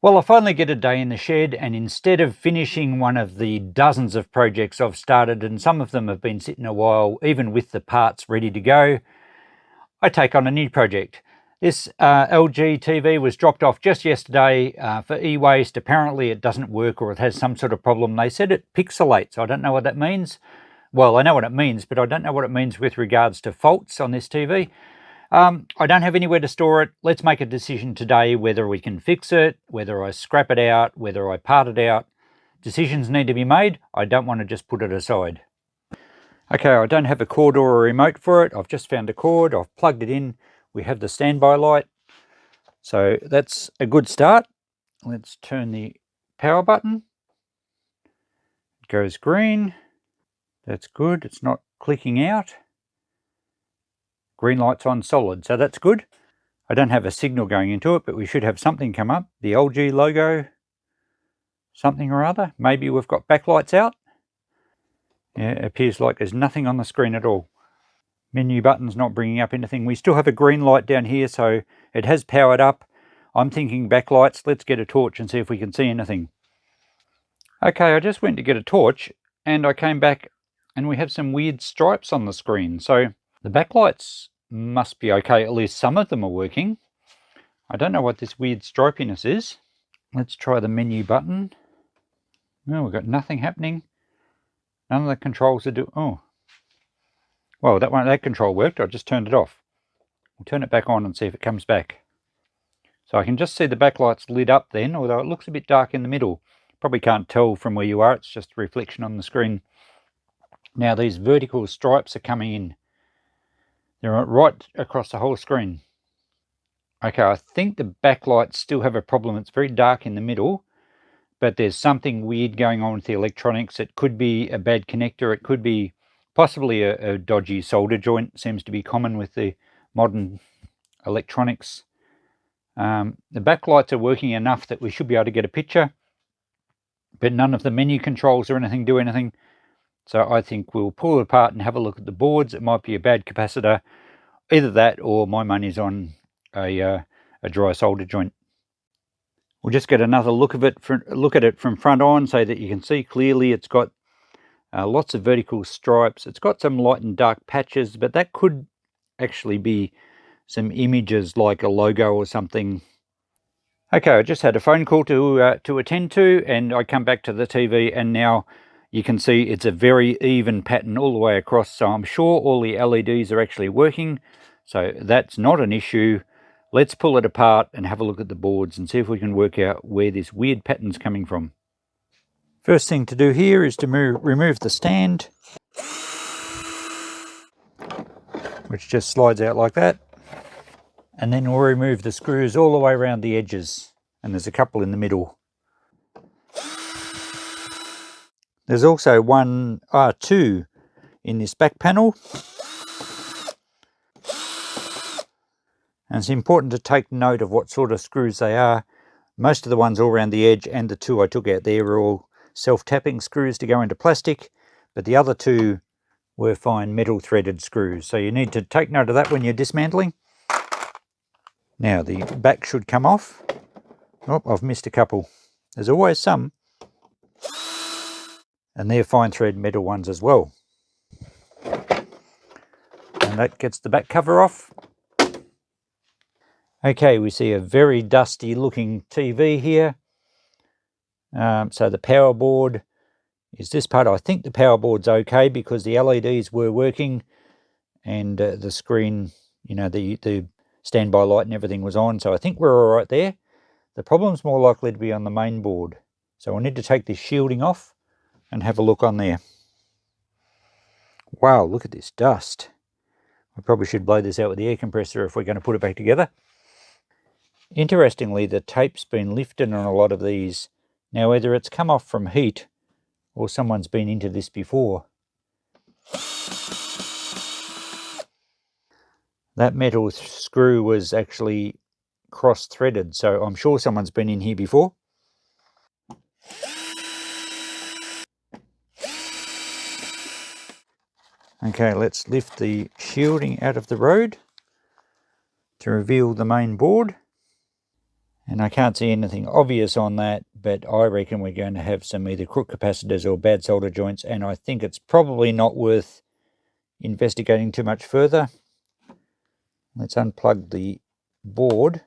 Well, I finally get a day in the shed, and instead of finishing one of the dozens of projects I've started, and some of them have been sitting a while, even with the parts ready to go, I take on a new project. This LG TV was dropped off just yesterday for e-waste. Apparently it doesn't work, or it has some sort of problem. They said it pixelates. I don't know what that means. Well, I know what it means, but I don't know what it means with regards to faults on this TV. I don't have anywhere to store it. Let's make a decision today whether we can fix it, whether I scrap it out, whether I part it out. Decisions need to be made. I don't want to just put it aside. Okay, I don't have a cord or a remote for it. I've just found a cord. I've plugged it in. We have the standby light. So that's a good start. Let's turn the power button. It goes green. That's good. It's not clicking out. Green light's on solid, so that's good. I don't have a signal going into it, but we should have something come up. The LG logo, something or other. Maybe we've got backlights out. Yeah, it appears like there's nothing on the screen at all. Menu button's not bringing up anything. We still have a green light down here, so it has powered up. I'm thinking backlights. Let's get a torch and see if we can see anything. Okay, I just went to get a torch, and I came back, and we have some weird stripes on the screen. So the backlights must be okay. At least some of them are working. I don't know what this weird stripiness is. Let's try the menu button. No, we've got nothing happening. None of the controls are oh. Well, that control worked. I just turned it off. We'll turn it back on and see if it comes back. So I can just see the backlights lit up then, although it looks a bit dark in the middle. Probably can't tell from where you are. It's just a reflection on the screen. Now these vertical stripes are coming in. They're right across the whole screen. Okay, I think the backlights still have a problem. It's very dark in the middle, but there's something weird going on with the electronics. It could be a bad connector. It could be possibly a dodgy solder joint. Seems to be common with the modern electronics. The backlights are working enough that we should be able to get a picture, but none of the menu controls or anything do anything. So I think we'll pull it apart and have a look at the boards. It might be a bad capacitor. Either that or my money's on a dry solder joint. We'll just get another look at it from front on so that you can see clearly. It's got lots of vertical stripes. It's got some light and dark patches, but that could actually be some images like a logo or something. Okay, I just had a phone call to attend to, and I come back to the TV, and now you can see it's a very even pattern all the way across. So I'm sure all the LEDs are actually working. So that's not an issue. Let's pull it apart and have a look at the boards and see if we can work out where this weird pattern's coming from. First thing to do here is to remove the stand, which just slides out like that. And then we'll remove the screws all the way around the edges. And there's a couple in the middle. There's also two in this back panel. And it's important to take note of what sort of screws they are. Most of the ones all around the edge and the two I took out there were all self-tapping screws to go into plastic, but the other two were fine metal threaded screws. So you need to take note of that when you're dismantling. Now the back should come off. Oh, I've missed a couple. There's always some. And they're fine thread metal ones as well. And that gets the back cover off. Okay, we see a very dusty looking TV here. So the power board is this part. I think the power board's okay because the LEDs were working and the screen, you know, the standby light and everything was on. So I think we're all right there. The problem's more likely to be on the main board. So I need to take this shielding off and have a look on there. Wow, look at this dust. I probably should blow this out with the air compressor if we're going to put it back together. Interestingly, the tape's been lifted on a lot of these. Now, whether it's come off from heat or someone's been into this before. That metal screw was actually cross-threaded, so I'm sure someone's been in here before. Okay, let's lift the shielding out of the road to reveal the main board. And I can't see anything obvious on that, but I reckon we're going to have some either crook capacitors or bad solder joints, and I think it's probably not worth investigating too much further. Let's unplug the board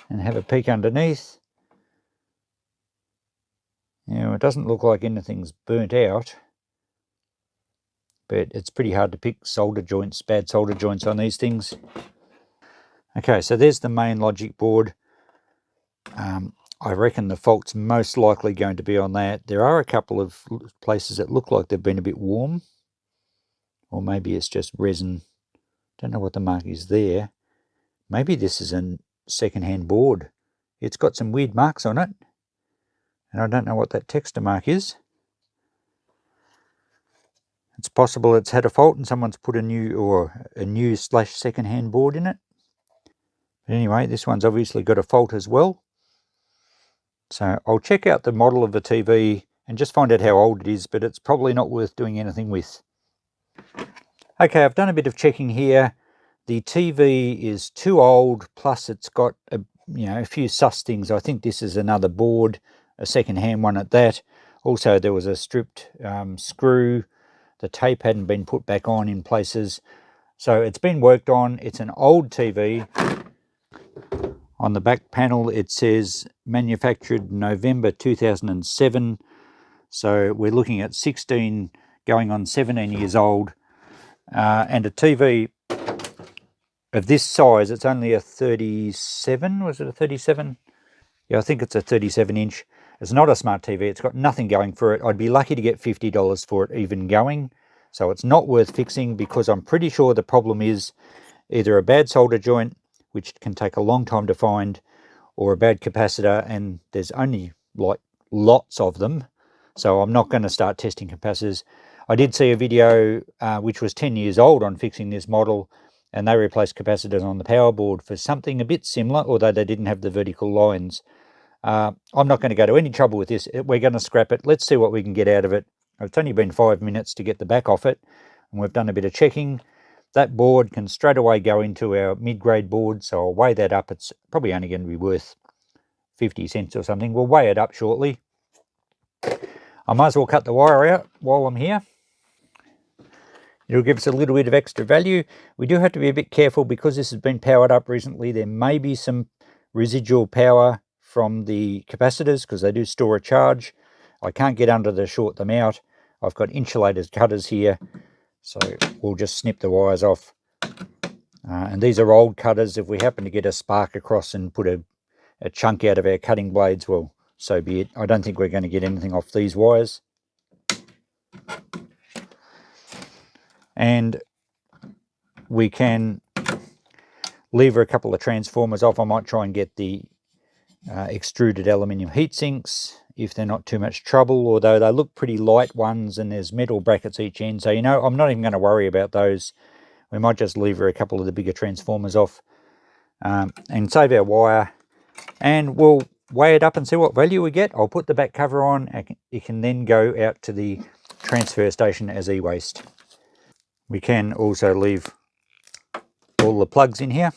and have a peek underneath. Now, it doesn't look like anything's burnt out, but it's pretty hard to pick solder joints, bad solder joints on these things. Okay, so there's the main logic board. I reckon the fault's most likely going to be on that. There are a couple of places that look like they've been a bit warm, or maybe it's just resin. Don't know what the mark is there. Maybe this is a second-hand board. It's got some weird marks on it, and I don't know what that texture mark is. It's possible it's had a fault and someone's put a new / second-hand board in it. But anyway, this one's obviously got a fault as well. So I'll check out the model of the TV and just find out how old it is, but it's probably not worth doing anything with. Okay, I've done a bit of checking here. The TV is too old, plus it's got a few sus things. I think this is another board, a second-hand one at that. Also, there was a stripped screw. The tape hadn't been put back on in places. So it's been worked on. It's an old TV. On the back panel, it says manufactured November 2007. So we're looking at 16 going on 17 years old. And a TV of this size, it's only a 37. Was it a 37? Yeah, I think it's a 37 inch. It's not a smart TV. It's got nothing going for it. I'd be lucky to get $50 for it even going. So it's not worth fixing, because I'm pretty sure the problem is either a bad solder joint, which can take a long time to find, or a bad capacitor, and there's only like lots of them. So I'm not going to start testing capacitors. I did see a video which was 10 years old on fixing this model, and they replaced capacitors on the power board for something a bit similar, although they didn't have the vertical lines. I'm not going to go to any trouble with this. We're going to scrap it. Let's see what we can get out of it. It's only been 5 minutes to get the back off it, and we've done a bit of checking. That board can straight away go into our mid-grade board, so I'll weigh that up. It's probably only going to be worth 50 cents or something. We'll weigh it up shortly. I might as well cut the wire out while I'm here. It'll give us a little bit of extra value. We do have to be a bit careful, because this has been powered up recently. There may be some residual power from the capacitors, because they do store a charge. I can't get under to short them out. I've got insulated cutters here, so we'll just snip the wires off. And these are old cutters. If we happen to get a spark across and put a chunk out of our cutting blades, well, so be it. I don't think we're going to get anything off these wires. And we can lever a couple of transformers off. I might try and get the extruded aluminium heat sinks if they're not too much trouble, although they look pretty light ones, and there's metal brackets each end. So, I'm not even going to worry about those. We might just lever a couple of the bigger transformers off and save our wire, and we'll weigh it up and see what value we get. I'll put the back cover on. It can then go out to the transfer station as e-waste. We can also leave all the plugs in here.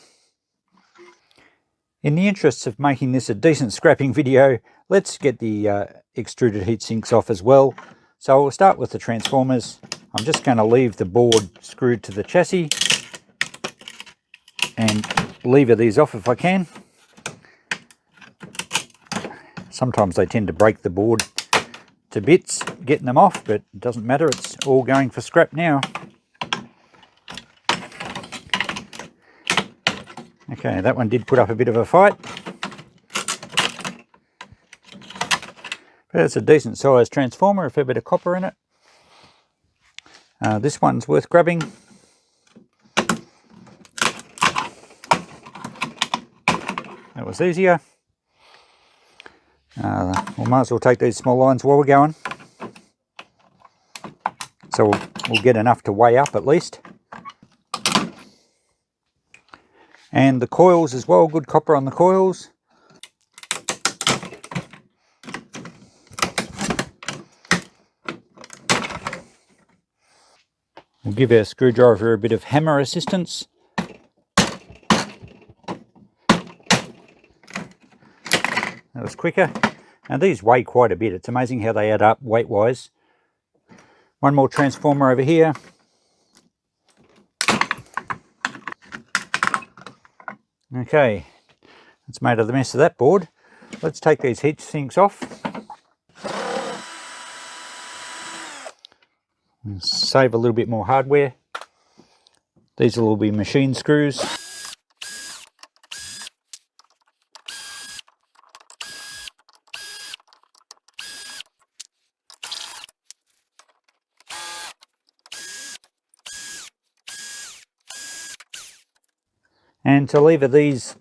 In the interests of making this a decent scrapping video, let's get the extruded heat sinks off as well. So we'll start with the transformers. I'm just going to leave the board screwed to the chassis and lever these off if I can. Sometimes they tend to break the board to bits getting them off, but it doesn't matter. It's all going for scrap now. Okay, that one did put up a bit of a fight. But it's a decent sized transformer, a fair bit of copper in it. This one's worth grabbing. That was easier. We might as well take these small lines while we're going. So we'll get enough to weigh up at least. And the coils as well, good copper on the coils. We'll give our screwdriver a bit of hammer assistance. That was quicker. Now these weigh quite a bit. It's amazing how they add up weight-wise. One more transformer over here. Okay, that's made of the mess of that board. Let's take these heat sinks off. And save a little bit more hardware. These will all be machine screws. And to lever these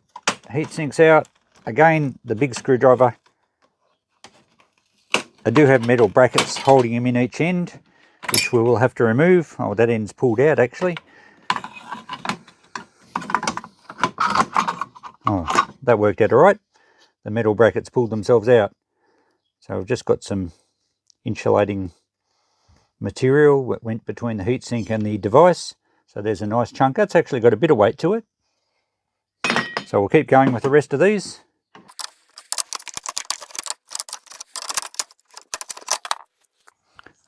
heat sinks out, again, the big screwdriver. I do have metal brackets holding them in each end, which we will have to remove. Oh, that end's pulled out actually. Oh, that worked out all right. The metal brackets pulled themselves out. So I've just got some insulating material that went between the heatsink and the device. So there's a nice chunk. That's actually got a bit of weight to it. So we'll keep going with the rest of these.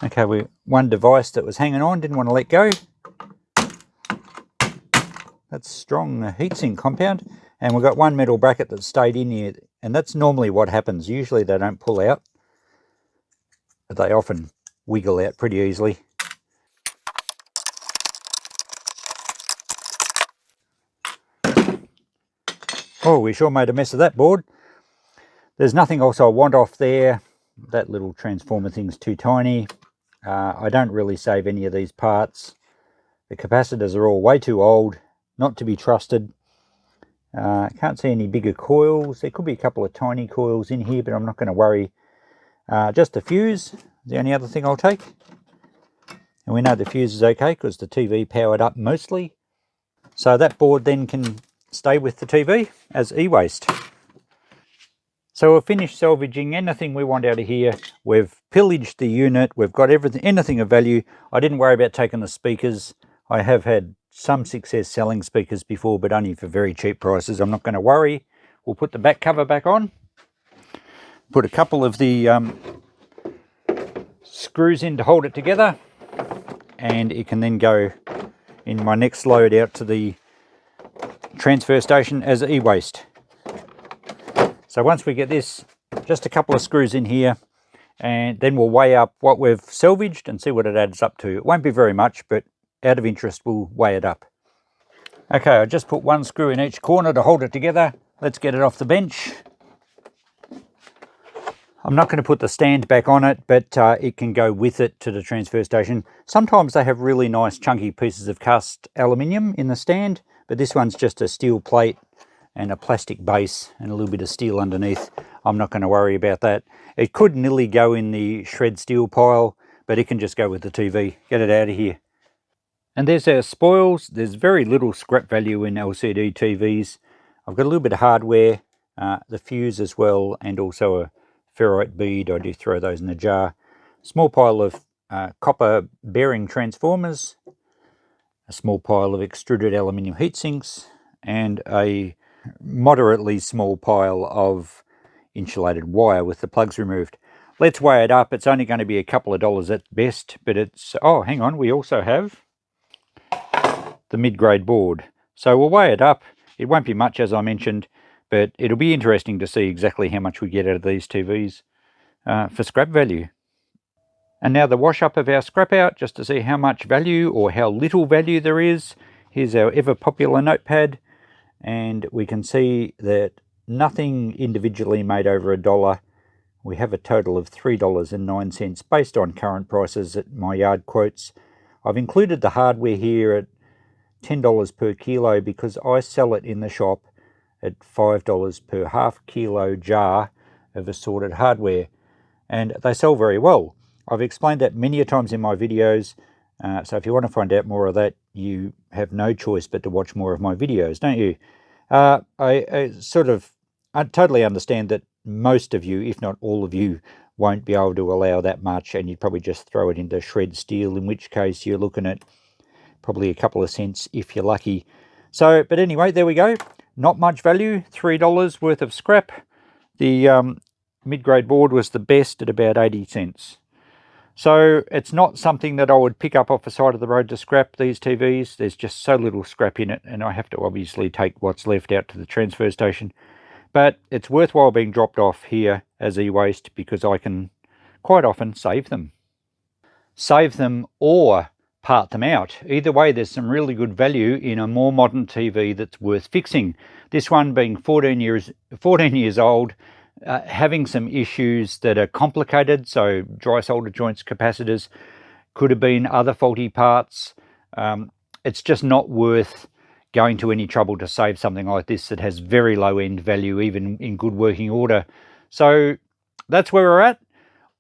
Okay, one device that was hanging on, didn't want to let go. That's strong heatsink compound. And we've got one metal bracket that stayed in here. And that's normally what happens. Usually they don't pull out, but they often wiggle out pretty easily. Oh, we sure made a mess of that board. There's nothing else I want off there. That little transformer thing's too tiny. I don't really save any of these parts. The capacitors are all way too old, not to be trusted. Can't see any bigger coils. There could be a couple of tiny coils in here, but I'm not going to worry. Just the fuse is the only other thing I'll take. And we know the fuse is okay because the TV powered up mostly. So that board then can stay with the TV as e-waste. So we've finished salvaging anything we want out of here. We've pillaged the unit. We've got everything, anything of value. I didn't worry about taking the speakers. I have had some success selling speakers before, but only for very cheap prices. I'm not going to worry. We'll put the back cover back on. Put a couple of the screws in to hold it together. And it can then go in my next load out to the transfer station as e-waste. So once we get this, just a couple of screws in here, and then we'll weigh up what we've salvaged and see what it adds up to. It won't be very much, but out of interest, we'll weigh it up. Okay, I just put one screw in each corner to hold it together. Let's get it off the bench. I'm not going to put the stand back on it, but it can go with it to the transfer station. Sometimes they have really nice chunky pieces of cast aluminium in the stand, but this one's just a steel plate and a plastic base and a little bit of steel underneath. I'm not going to worry about that. It could nearly go in the shred steel pile, but it can just go with the TV. Get it out of here. And there's our spoils. There's very little scrap value in LCD TVs. I've got a little bit of hardware, the fuse as well, and also a ferrite bead. I do throw those in a jar. Small pile of copper bearing transformers, a small pile of extruded aluminium heat sinks, and a moderately small pile of insulated wire with the plugs removed. Let's weigh it up. It's only going to be a couple of dollars at best, but it's... Oh, hang on. We also have the mid-grade board. So we'll weigh it up. It won't be much, as I mentioned, but it'll be interesting to see exactly how much we get out of these TVs for scrap value. And now the wash up of our scrap out, just to see how much value or how little value there is. Here's our ever popular notepad, and we can see that nothing individually made over $1. We have a total of $3.09 based on current prices at my yard quotes. I've included the hardware here at $10 per kilo because I sell it in the shop at $5 per half kilo jar of assorted hardware, and they sell very well. I've explained that many a times in my videos, so if you want to find out more of that, you have no choice but to watch more of my videos, don't you? I totally understand that most of you, if not all of you, won't be able to allow that much, and you'd probably just throw it into shred steel, in which case you're looking at probably a couple of cents if you're lucky. So, but anyway, there we go. Not much value, $3 worth of scrap The mid-grade board was the best at about 80 cents. So it's not something that I would pick up off the side of the road to scrap, these TVs. There's just so little scrap in it, and I have to obviously take what's left out to the transfer station. But it's worthwhile being dropped off here as e-waste because I can quite often save them. Save them or part them out. Either way, there's some really good value in a more modern TV that's worth fixing. This one being 14 years old, having some issues that are complicated, so dry solder joints, capacitors, could have been other faulty parts. It's just not worth going to any trouble to save something like this that has very low end value, even in good working order. So that's where we're at.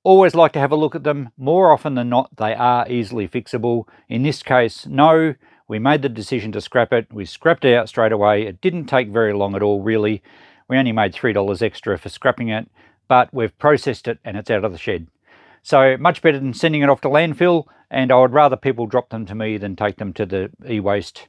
Always like to have a look at them. More often than not, they are easily fixable. In this case, no, we made the decision to scrap it. We scrapped it out straight away. It didn't take very long at all, really. We only made $3 extra for scrapping it, but we've processed it and it's out of the shed. So much better than sending it off to landfill, and I would rather people drop them to me than take them to the e-waste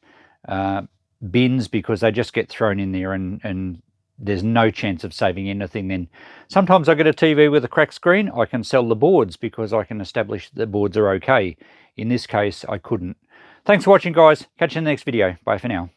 bins, because they just get thrown in there and there's no chance of saving anything then. Sometimes I get a TV with a cracked screen. I can sell the boards because I can establish the boards are okay. In this case, I couldn't. Thanks for watching, guys. Catch you in the next video. Bye for now.